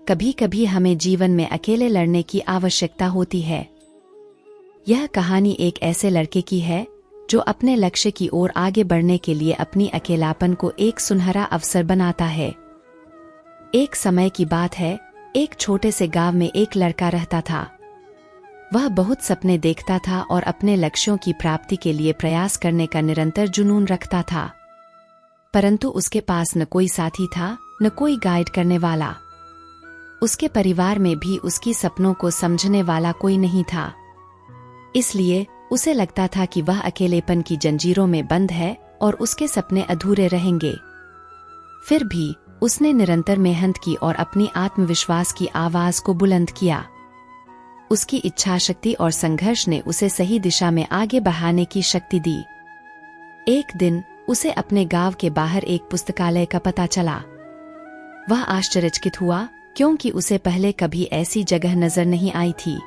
कभी कभी हमें जीवन में अकेले लड़ने की आवश्यकता होती है। यह कहानी एक ऐसे लड़के की है जो अपने लक्ष्य की ओर आगे बढ़ने के लिए अपनी अकेलापन को एक सुनहरा अवसर बनाता है। एक समय की बात है, एक छोटे से गांव में एक लड़का रहता था। वह बहुत सपने देखता था और अपने लक्ष्यों की प्राप्ति के लिए प्रयास करने का निरंतर जुनून रखता था, परंतु उसके पास न कोई साथी था, न कोई गाइड करने वाला। उसके परिवार में भी उसकी सपनों को समझने वाला कोई नहीं था। इसलिए उसे लगता था कि वह अकेलेपन की जंजीरों में बंद है और उसके सपने अधूरे रहेंगे। फिर भी उसने निरंतर मेहनत की और अपनी आत्मविश्वास की आवाज को बुलंद किया। उसकी इच्छाशक्ति और संघर्ष ने उसे सही दिशा में आगे बढ़ाने की शक्ति दी। एक दिन उसे अपने गांव के बाहर एक पुस्तकालय का पता चला। वह आश्चर्यचकित हुआ, क्योंकि उसे पहले कभी ऐसी जगह नजर नहीं आई थी।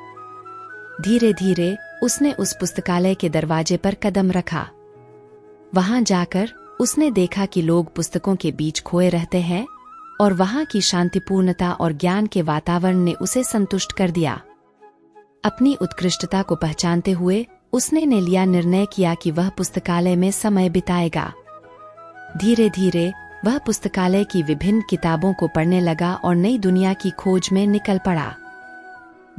धीरे धीरे उसने उस पुस्तकालय के दरवाजे पर कदम रखा। वहां जाकर उसने देखा कि लोग पुस्तकों के बीच खोए रहते हैं और वहां की शांतिपूर्णता और ज्ञान के वातावरण ने उसे संतुष्ट कर दिया। अपनी उत्कृष्टता को पहचानते हुए उसने लिया निर्णय किया कि वह पुस्तकालय में समय बिताएगा। धीरे धीरे वह पुस्तकालय की विभिन्न किताबों को पढ़ने लगा और नई दुनिया की खोज में निकल पड़ा।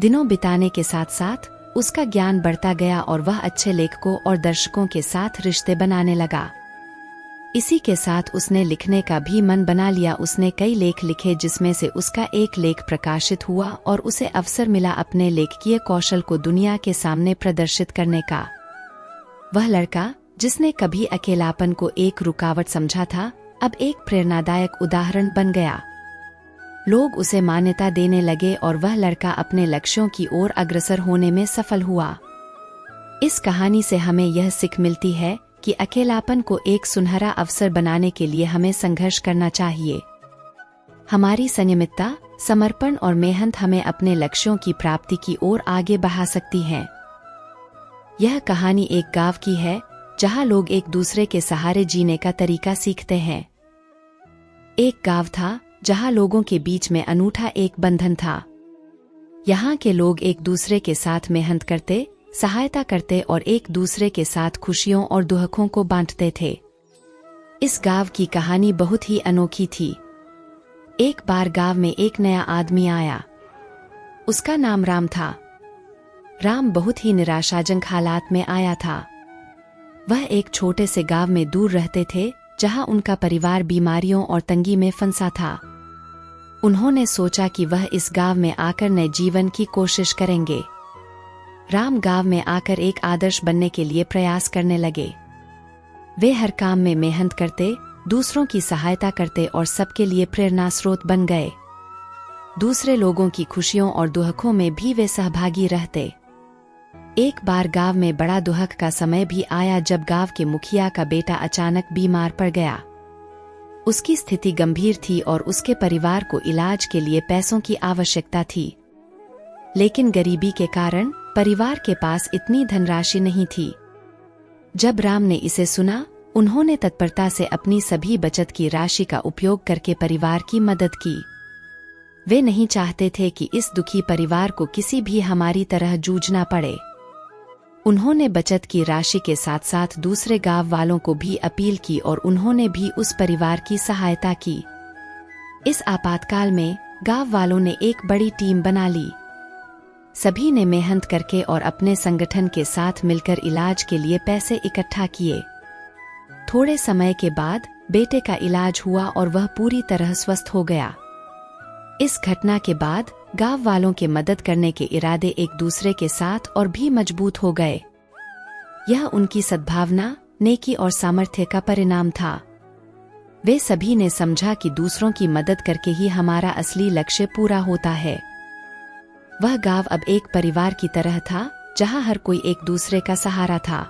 दिनों बिताने के साथ साथ उसका ज्ञान बढ़ता गया और वह अच्छे लेखकों और दर्शकों के साथ रिश्ते बनाने लगा। इसी के साथ उसने लिखने का भी मन बना लिया। उसने कई लेख लिखे, जिसमें से उसका एक लेख प्रकाशित हुआ और उसे अवसर मिला अपने लेखकीय कौशल को दुनिया के सामने प्रदर्शित करने का। वह लड़का जिसने कभी अकेलापन को एक रुकावट समझा था, अब एक प्रेरणादायक उदाहरण बन गया। लोग उसे मान्यता देने लगे और वह लड़का अपने लक्ष्यों की ओर अग्रसर होने में सफल हुआ। इस कहानी से हमें यह सीख मिलती है कि अकेलापन को एक सुनहरा अवसर बनाने के लिए हमें संघर्ष करना चाहिए। हमारी संयमितता, समर्पण और मेहनत हमें अपने लक्ष्यों की प्राप्ति की ओर आगे बढ़ा सकती है। यह कहानी एक गांव की है जहां लोग एक दूसरे के सहारे जीने का तरीका सीखते हैं। एक गांव था जहां लोगों के बीच में अनूठा एक बंधन था। यहाँ के लोग एक दूसरे के साथ मेहनत करते, सहायता करते और एक दूसरे के साथ खुशियों और दुखों को बांटते थे। इस गांव की कहानी बहुत ही अनोखी थी। एक बार गांव में एक नया आदमी आया। उसका नाम राम था। राम बहुत ही निराशाजनक हालात में आया था। वह एक छोटे से गांव में दूर रहते थे, जहां उनका परिवार बीमारियों और तंगी में फंसा था। उन्होंने सोचा कि वह इस गांव में आकर नए जीवन की कोशिश करेंगे। राम गांव में आकर एक आदर्श बनने के लिए प्रयास करने लगे। वे हर काम में मेहनत करते, दूसरों की सहायता करते और सबके लिए प्रेरणा स्रोत बन गए। दूसरे लोगों की खुशियों और दुखों में भी वे सहभागी रहते। एक बार गांव में बड़ा दुख का समय भी आया, जब गांव के मुखिया का बेटा अचानक बीमार पड़ गया। उसकी स्थिति गंभीर थी और उसके परिवार को इलाज के लिए पैसों की आवश्यकता थी। लेकिन गरीबी के कारण परिवार के पास इतनी धनराशि नहीं थी। जब राम ने इसे सुना, उन्होंने तत्परता से अपनी सभी बचत की राशि का उपयोग करके परिवार की मदद की। वे नहीं चाहते थे कि इस दुखी परिवार को किसी भी हमारी तरह जूझना पड़े। उन्होंने बचत की राशि के साथ साथ दूसरे गांव वालों को भी अपील की और उन्होंने भी उस परिवार की सहायता की। इस आपातकाल में गांव वालों ने एक बड़ी टीम बना ली। सभी ने मेहनत करके और अपने संगठन के साथ मिलकर इलाज के लिए पैसे इकट्ठा किए। थोड़े समय के बाद बेटे का इलाज हुआ और वह पूरी तरह स्वस्थ हो गया। इस घटना के बाद गांव वालों के मदद करने के इरादे एक दूसरे के साथ और भी मजबूत हो गए। यह उनकी सद्भावना, नेकी और सामर्थ्य का परिणाम था। वे सभी ने समझा कि दूसरों की मदद करके ही हमारा असली लक्ष्य पूरा होता है। वह गांव अब एक परिवार की तरह था, जहां हर कोई एक दूसरे का सहारा था।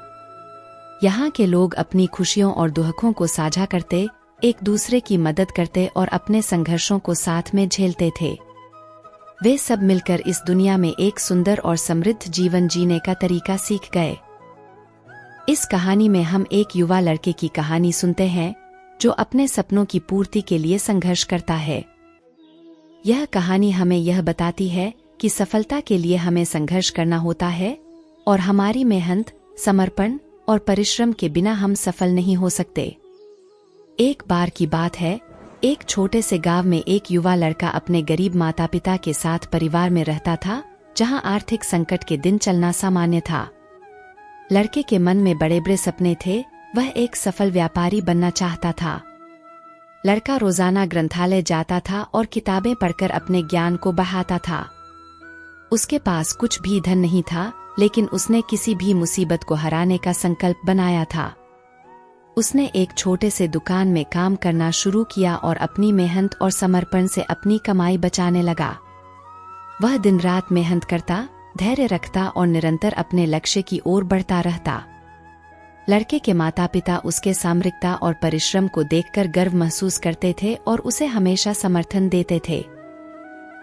यहाँ के लोग अपनी खुशियों और दुखों को साझा करते, एक दूसरे की मदद करते और अपने संघर्षों को साथ में झेलते थे। वे सब मिलकर इस दुनिया में एक सुंदर और समृद्ध जीवन जीने का तरीका सीख गए। इस कहानी में हम एक युवा लड़के की कहानी सुनते हैं जो अपने सपनों की पूर्ति के लिए संघर्ष करता है। यह कहानी हमें यह बताती है कि सफलता के लिए हमें संघर्ष करना होता है और हमारी मेहनत, समर्पण और परिश्रम के बिना हम सफल नहीं हो सकते। एक बार की बात है, एक छोटे से गांव में एक युवा लड़का अपने गरीब माता पिता के साथ परिवार में रहता था, जहां आर्थिक संकट के दिन चलना सामान्य था। लड़के के मन में बड़े बड़े सपने थे, वह एक सफल व्यापारी बनना चाहता था। लड़का रोजाना ग्रंथालय जाता था और किताबें पढ़कर अपने ज्ञान को बढ़ाता था। उसके पास कुछ भी धन नहीं था, लेकिन उसने किसी भी मुसीबत को हराने का संकल्प बनाया था। उसने एक छोटे से दुकान में काम करना शुरू किया और अपनी मेहनत और समर्पण से अपनी कमाई बचाने लगा। वह दिन रात मेहनत करता, धैर्य रखता और निरंतर अपने लक्ष्य की ओर बढ़ता रहता। लड़के के माता पिता उसके सामरिकता और परिश्रम को देखकर गर्व महसूस करते थे और उसे हमेशा समर्थन देते थे।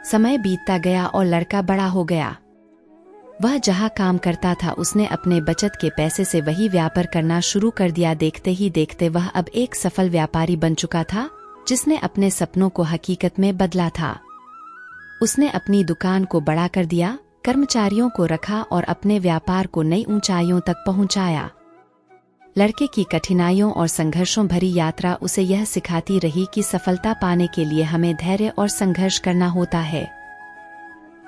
समय बीतता गया और लड़का बड़ा हो गया। वह जहाँ काम करता था, उसने अपने बचत के पैसे से वही व्यापार करना शुरू कर दिया। देखते ही देखते वह अब एक सफल व्यापारी बन चुका था, जिसने अपने सपनों को हकीकत में बदला था। उसने अपनी दुकान को बड़ा कर दिया, कर्मचारियों को रखा और अपने व्यापार को नई ऊंचाइयों तक पहुंचाया। लड़के की कठिनाइयों और संघर्षों भरी यात्रा उसे यह सिखाती रही कि सफलता पाने के लिए हमें धैर्य और संघर्ष करना होता है।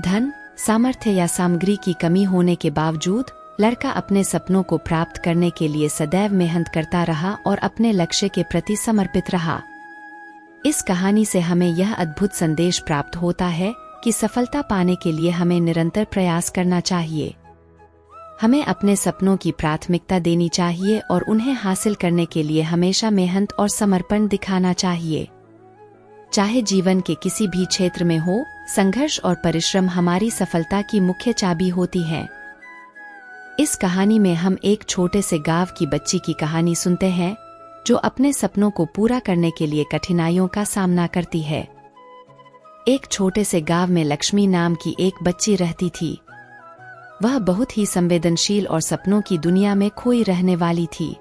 धन, सामर्थ्य या सामग्री की कमी होने के बावजूद लड़का अपने सपनों को प्राप्त करने के लिए सदैव मेहनत करता रहा और अपने लक्ष्य के प्रति समर्पित रहा। इस कहानी से हमें यह अद्भुत संदेश प्राप्त होता है कि सफलता पाने के लिए हमें निरंतर प्रयास करना चाहिए। हमें अपने सपनों की प्राथमिकता देनी चाहिए और उन्हें हासिल करने के लिए हमेशा मेहनत और समर्पण दिखाना चाहिए। चाहे जीवन के किसी भी क्षेत्र में हो, संघर्ष और परिश्रम हमारी सफलता की मुख्य चाबी होती है। इस कहानी में हम एक छोटे से गांव की बच्ची की कहानी सुनते हैं, जो अपने सपनों को पूरा करने के लिए कठिनाइयों का सामना करती है। एक छोटे से गांव में लक्ष्मी नाम की एक बच्ची रहती थी। वह बहुत ही संवेदनशील और सपनों की दुनिया में खोई रहने वाली थी।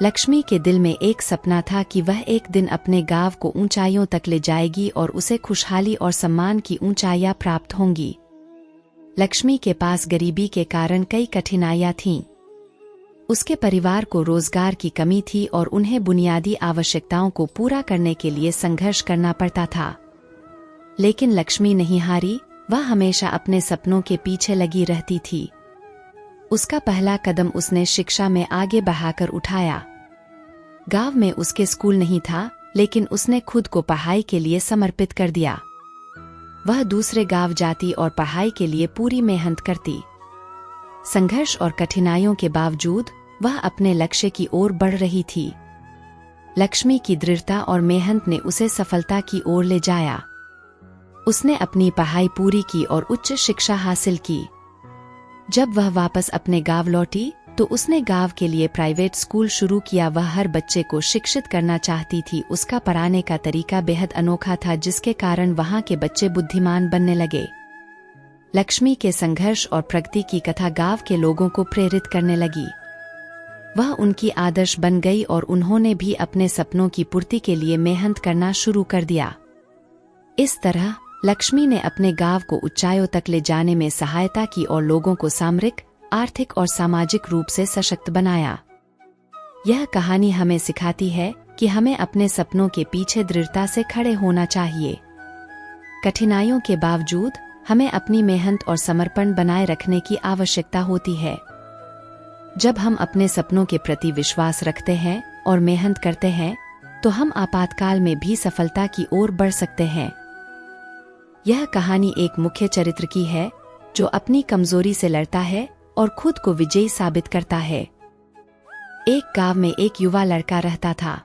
लक्ष्मी के दिल में एक सपना था कि वह एक दिन अपने गांव को ऊंचाइयों तक ले जाएगी और उसे खुशहाली और सम्मान की ऊंचाइयां प्राप्त होंगी। लक्ष्मी के पास गरीबी के कारण कई कठिनाइयां थीं। उसके परिवार को रोजगार की कमी थी और उन्हें बुनियादी आवश्यकताओं को पूरा करने के लिए संघर्ष करना पड़ता था। लेकिन लक्ष्मी नहीं हारी, वह हमेशा अपने सपनों के पीछे लगी रहती थी। उसका पहला कदम उसने शिक्षा में आगे बढ़ाकर उठाया। गांव में उसके स्कूल नहीं था, लेकिन उसने खुद को पढ़ाई के लिए समर्पित कर दिया। वह दूसरे गांव जाती और पढ़ाई के लिए पूरी मेहनत करती। संघर्ष और कठिनाइयों के बावजूद वह अपने लक्ष्य की ओर बढ़ रही थी। लक्ष्मी की दृढ़ता और मेहनत ने उसे सफलता की ओर ले जाया। उसने अपनी पढ़ाई पूरी की और उच्च शिक्षा हासिल की। जब वह वापस अपने गांव लौटी, तो उसने गांव के लिए प्राइवेट स्कूल शुरू किया। वह हर बच्चे को शिक्षित करना चाहती थी। उसका पढ़ाने का तरीका बेहद अनोखा था, जिसके कारण वहां के बच्चे बुद्धिमान बनने लगे। लक्ष्मी के संघर्ष और प्रगति की कथा गांव के लोगों को प्रेरित करने लगी। वह उनकी आदर्श बन गई और उन्होंने भी अपने सपनों की पूर्ति के लिए मेहनत करना शुरू कर दिया। इस तरह लक्ष्मी ने अपने गांव को ऊंचाइयों तक ले जाने में सहायता की और लोगों को सामरिक, आर्थिक और सामाजिक रूप से सशक्त बनाया। यह कहानी हमें सिखाती है कि हमें अपने सपनों के पीछे दृढ़ता से खड़े होना चाहिए। कठिनाइयों के बावजूद हमें अपनी मेहनत और समर्पण बनाए रखने की आवश्यकता होती है। जब हम अपने सपनों के प्रति विश्वास रखते हैं और मेहनत करते हैं, तो हम आपातकाल में भी सफलता की ओर बढ़ सकते हैं। यह कहानी एक मुख्य चरित्र की है, जो अपनी कमजोरी से लड़ता है और खुद को विजयी साबित करता है। एक गांव में एक युवा लड़का रहता था।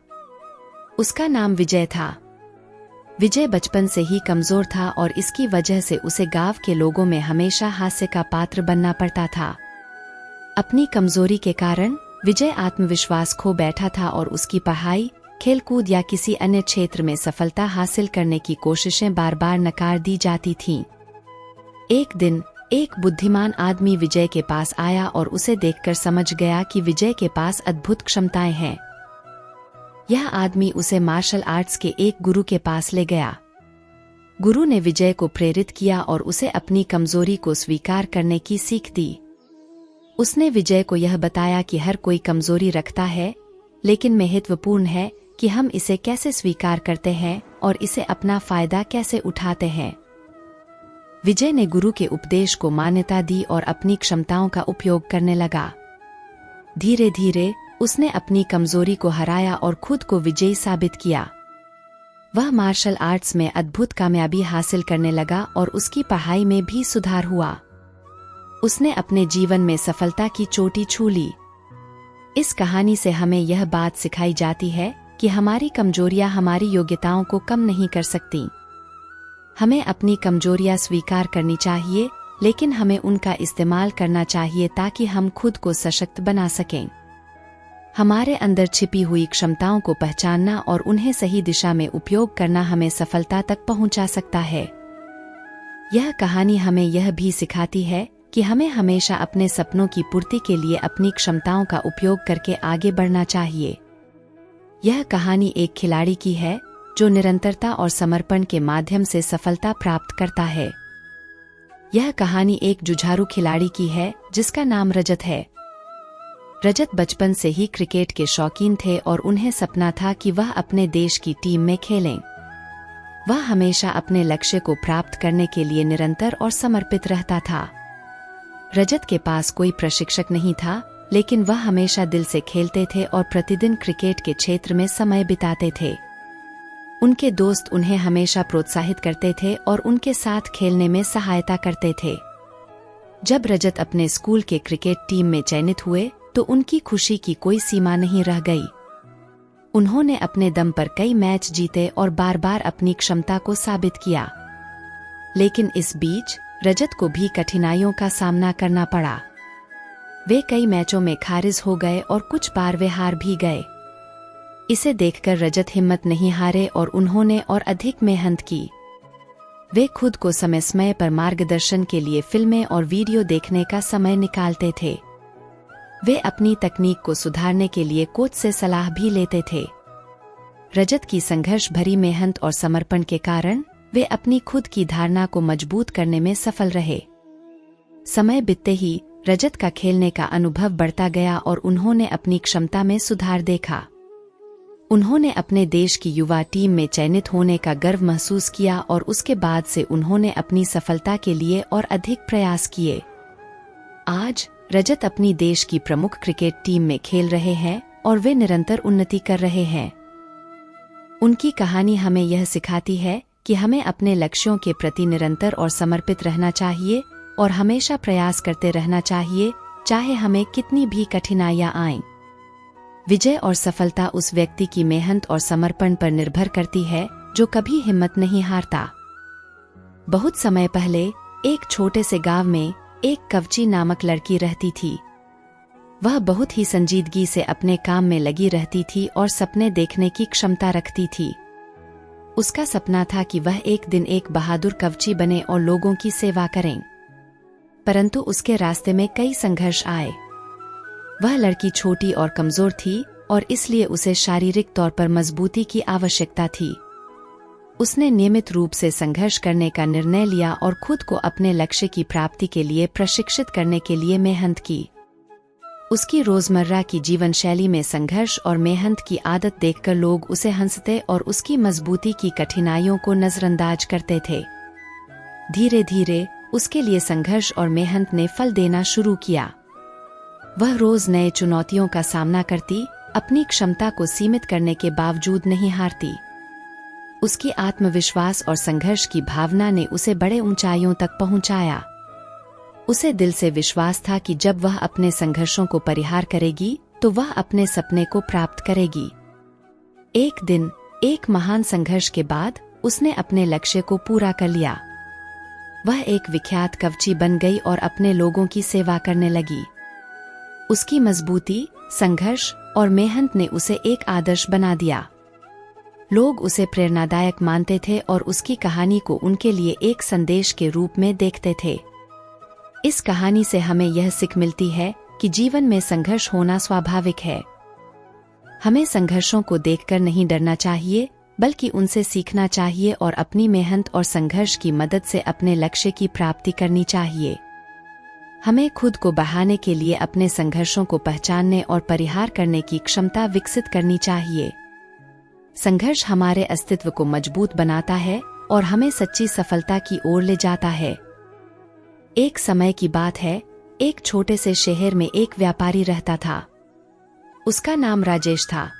उसका नाम विजय था। विजय बचपन से ही कमजोर था और इसकी वजह से उसे गांव के लोगों में हमेशा हास्य का पात्र बनना पड़ता था। अपनी कमजोरी के कारण विजय आत्मविश्वास खो बैठा था और उसकी पढ़ाई, खेलकूद या किसी अन्य क्षेत्र में सफलता हासिल करने की कोशिशें बार बार नकार दी जाती थीं। एक दिन एक बुद्धिमान आदमी विजय के पास आया और उसे देखकर समझ गया कि विजय के पास अद्भुत क्षमताएं हैं। यह आदमी उसे मार्शल आर्ट्स के एक गुरु के पास ले गया। गुरु ने विजय को प्रेरित किया और उसे अपनी कमजोरी को स्वीकार करने की सीख दी। उसने विजय को यह बताया कि हर कोई कमजोरी रखता है, लेकिन महत्वपूर्ण है कि हम इसे कैसे स्वीकार करते हैं और इसे अपना फायदा कैसे उठाते हैं। विजय ने गुरु के उपदेश को मान्यता दी और अपनी क्षमताओं का उपयोग करने लगा। धीरे धीरे उसने अपनी कमजोरी को हराया और खुद को विजयी साबित किया। वह मार्शल आर्ट्स में अद्भुत कामयाबी हासिल करने लगा और उसकी पढ़ाई में भी सुधार हुआ। उसने अपने जीवन में सफलता की चोटी छू ली। इस कहानी से हमें यह बात सिखाई जाती है कि हमारी कमजोरियां हमारी योग्यताओं को कम नहीं कर सकती। हमें अपनी कमजोरियां स्वीकार करनी चाहिए, लेकिन हमें उनका इस्तेमाल करना चाहिए ताकि हम खुद को सशक्त बना सकें। हमारे अंदर छिपी हुई क्षमताओं को पहचानना और उन्हें सही दिशा में उपयोग करना हमें सफलता तक पहुंचा सकता है। यह कहानी हमें यह भी सिखाती है कि हमें हमेशा अपने सपनों की पूर्ति के लिए अपनी क्षमताओं का उपयोग करके आगे बढ़ना चाहिए। यह कहानी एक खिलाड़ी की है जो निरंतरता और समर्पण के माध्यम से सफलता प्राप्त करता है। यह कहानी एक जुझारू खिलाड़ी की है जिसका नाम रजत है। रजत बचपन से ही क्रिकेट के शौकीन थे और उन्हें सपना था कि वह अपने देश की टीम में खेलें। वह हमेशा अपने लक्ष्य को प्राप्त करने के लिए निरंतर और समर्पित रहता था। रजत के पास कोई प्रशिक्षक नहीं था, लेकिन वह हमेशा दिल से खेलते थे और प्रतिदिन क्रिकेट के क्षेत्र में समय बिताते थे। उनके दोस्त उन्हें हमेशा प्रोत्साहित करते थे और उनके साथ खेलने में सहायता करते थे। जब रजत अपने स्कूल के क्रिकेट टीम में चयनित हुए तो उनकी खुशी की कोई सीमा नहीं रह गई। उन्होंने अपने दम पर कई मैच जीते और बार बार अपनी क्षमता को साबित किया। लेकिन इस बीच रजत को भी कठिनाइयों का सामना करना पड़ा। वे कई मैचों में खारिज हो गए और कुछ बार वे हार भी गए। इसे देखकर रजत हिम्मत नहीं हारे और उन्होंने और अधिक मेहनत की। वे खुद को समय समय पर मार्गदर्शन के लिए फिल्में और वीडियो देखने का समय निकालते थे। वे अपनी तकनीक को सुधारने के लिए कोच से सलाह भी लेते थे। रजत की संघर्ष भरी मेहनत और समर्पण के कारण वे अपनी खुद की धारणा को मजबूत करने में सफल रहे। समय बीतते ही रजत का खेलने का अनुभव बढ़ता गया और उन्होंने अपनी क्षमता में सुधार देखा। उन्होंने अपने देश की युवा टीम में चयनित होने का गर्व महसूस किया और उसके बाद से उन्होंने अपनी सफलता के लिए और अधिक प्रयास किए। आज रजत अपनी देश की प्रमुख क्रिकेट टीम में खेल रहे हैं और वे निरंतर उन्नति कर रहे हैं। उनकी कहानी हमें यह सिखाती है कि हमें अपने लक्ष्यों के प्रति निरंतर और समर्पित रहना चाहिए और हमेशा प्रयास करते रहना चाहिए, चाहे हमें कितनी भी कठिनाइयां आएं। विजय और सफलता उस व्यक्ति की मेहनत और समर्पण पर निर्भर करती है जो कभी हिम्मत नहीं हारता। बहुत समय पहले एक छोटे से गांव में एक कवची नामक लड़की रहती थी। वह बहुत ही संजीदगी से अपने काम में लगी रहती थी और सपने देखने की क्षमता रखती थी। उसका सपना था कि वह एक दिन एक बहादुर कवची बने और लोगों की सेवा करें। परंतु उसके रास्ते में कई संघर्ष आए। वह लड़की छोटी और कमजोर थी और इसलिए उसे शारीरिक तौर पर मजबूती की आवश्यकता थी। उसने नियमित रूप से संघर्ष करने का निर्णय लिया और खुद को अपने लक्ष्य की प्राप्ति के लिए प्रशिक्षित करने के लिए मेहनत की। उसकी रोजमर्रा की जीवन शैली में संघर्ष और मेहनत की आदत देखकर लोग उसे हंसते और उसकी मजबूती की कठिनाइयों को नजरअंदाज करते थे। धीरे धीरे उसके लिए संघर्ष और मेहनत ने फल देना शुरू किया। वह रोज नए चुनौतियों का सामना करती, अपनी क्षमता को सीमित करने के बावजूद नहीं हारती। उसकी आत्मविश्वास और संघर्ष की भावना ने उसे बड़े ऊंचाइयों तक पहुंचाया। उसे दिल से विश्वास था कि जब वह अपने संघर्षों को परिहार करेगी तो वह अपने सपने को प्राप्त करेगी। एक दिन एक महान संघर्ष के बाद उसने अपने लक्ष्य को पूरा कर लिया। वह एक विख्यात कवची बन गई और अपने लोगों की सेवा करने लगी। उसकी मजबूती, संघर्ष और मेहनत ने उसे एक आदर्श बना दिया। लोग उसे प्रेरणादायक मानते थे और उसकी कहानी को उनके लिए एक संदेश के रूप में देखते थे। इस कहानी से हमें यह सीख मिलती है कि जीवन में संघर्ष होना स्वाभाविक है। हमें संघर्षों को देखकर नहीं डरना चाहिए, बल्कि उनसे सीखना चाहिए और अपनी मेहनत और संघर्ष की मदद से अपने लक्ष्य की प्राप्ति करनी चाहिए। हमें खुद को बढ़ाने के लिए अपने संघर्षों को पहचानने और परिहार करने की क्षमता विकसित करनी चाहिए। संघर्ष हमारे अस्तित्व को मजबूत बनाता है और हमें सच्ची सफलता की ओर ले जाता है। एक समय की बात है, एक छोटे से शहर में एक व्यापारी रहता था। उसका नाम राजेश था।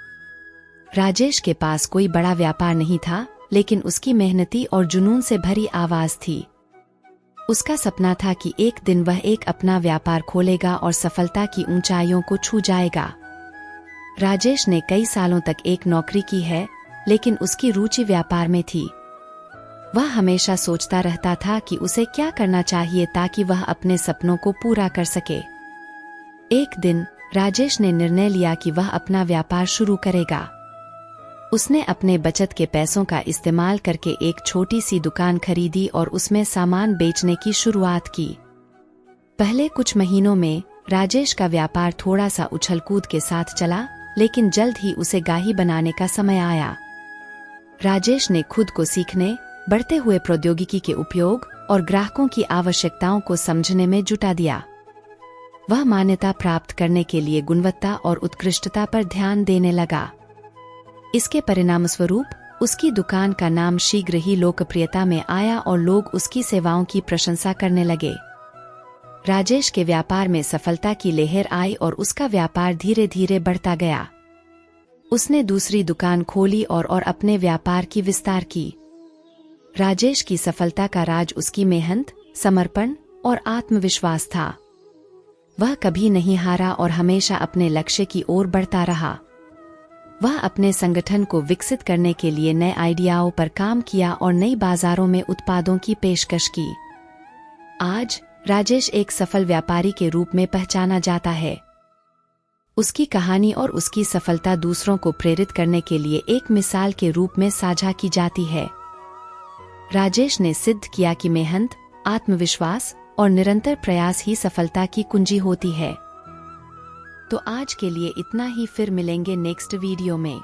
राजेश के पास कोई बड़ा व्यापार नहीं था, लेकिन उसकी मेहनती और जुनून से भरी आवाज थी। उसका सपना था कि एक दिन वह एक अपना व्यापार खोलेगा और सफलता की ऊंचाइयों को छू जाएगा। राजेश ने कई सालों तक एक नौकरी की है, लेकिन उसकी रुचि व्यापार में थी। वह हमेशा सोचता रहता था कि उसे क्या करना चाहिए ताकि वह अपने सपनों को पूरा कर सके। एक दिन राजेश ने निर्णय लिया कि वह अपना व्यापार शुरू करेगा। उसने अपने बचत के पैसों का इस्तेमाल करके एक छोटी सी दुकान खरीदी और उसमें सामान बेचने की शुरुआत की। पहले कुछ महीनों में राजेश का व्यापार थोड़ा सा उछल-कूद के साथ चला, लेकिन जल्द ही उसे गाही बनाने का समय आया। राजेश ने खुद को सीखने, बढ़ते हुए प्रौद्योगिकी के उपयोग और ग्राहकों की आवश्यकताओं को समझने में जुटा दिया। वह मान्यता प्राप्त करने के लिए गुणवत्ता और उत्कृष्टता पर ध्यान देने लगा। इसके परिणामस्वरूप उसकी दुकान का नाम शीघ्र ही लोकप्रियता में आया और लोग उसकी सेवाओं की प्रशंसा करने लगे। राजेश के व्यापार में सफलता की लहर आई और उसका व्यापार धीरे धीरे बढ़ता गया। उसने दूसरी दुकान खोली और अपने व्यापार की विस्तार की। राजेश की सफलता का राज उसकी मेहनत, समर्पण और आत्मविश्वास था। वह कभी नहीं हारा और हमेशा अपने लक्ष्य की ओर बढ़ता रहा। वह अपने संगठन को विकसित करने के लिए नए आइडियाओं पर काम किया और नई बाजारों में उत्पादों की पेशकश की। आज राजेश एक सफल व्यापारी के रूप में पहचाना जाता है। उसकी कहानी और उसकी सफलता दूसरों को प्रेरित करने के लिए एक मिसाल के रूप में साझा की जाती है। राजेश ने सिद्ध किया कि मेहनत, आत्मविश्वास और निरंतर प्रयास ही सफलता की कुंजी होती है। तो आज के लिए इतना ही, फिर मिलेंगे नेक्स्ट वीडियो में।